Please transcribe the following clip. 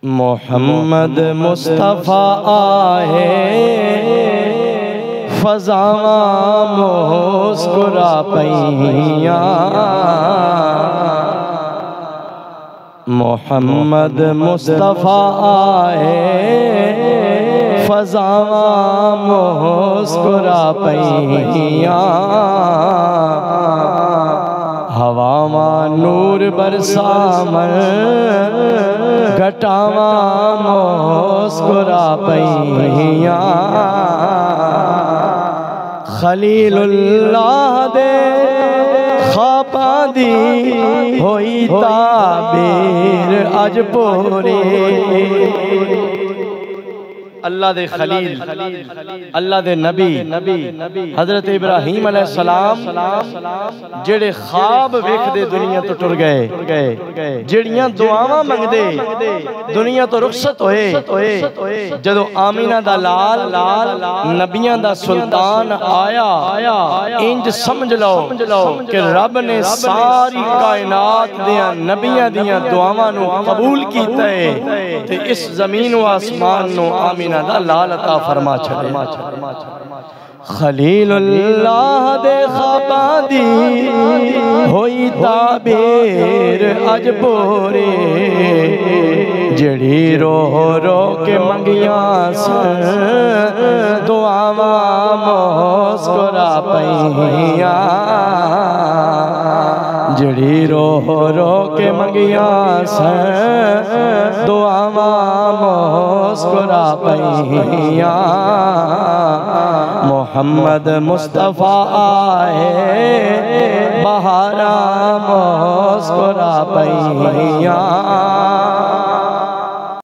मोहम्मद मुस्तफ़ा आए फज़ावा मुस्कुरा पैया। मोहम्मद मुस्तफ़ा आए फज़ावा मुस्कुरा पैया। हवावा नूर बरसामन घटावा मुस्कुरा पैया। खलीलुल्लाह दे खापा दी होई ताबीर अज पूरी। अल्लाह दे खलील अल्लाह दे नबी हजरत इब्राहीम अलैहिस्सलाम जेड़े ख्वाब वेखदे दुनिया तो टुर गए, जेड़ियां दुआवां मंगदे दुनिया तो रुखसत होए। जदों आमीना दा लाल नबियां दा सुल्तान आया, इंज समझ लो कि रब ने सारी कायनात दियां नबियां दियां दुआवां नू कबूल कीता है ते इस जमीन व आसमान नू आमीना दा लाल अता फरमा छड़े। खलीलुल्लाह दे ख्वाबा दी होई ताबीर अज पूरी। जड़ी रो रो के मंगियां सन दुआवां मुस्कुरा पैया। जड़ी रो रो के मंगियां सन दुआवां मुस्कुरा पैया। मोहम्मद मुस्तफ़ा आए बहारा मुस्कुरा पैया।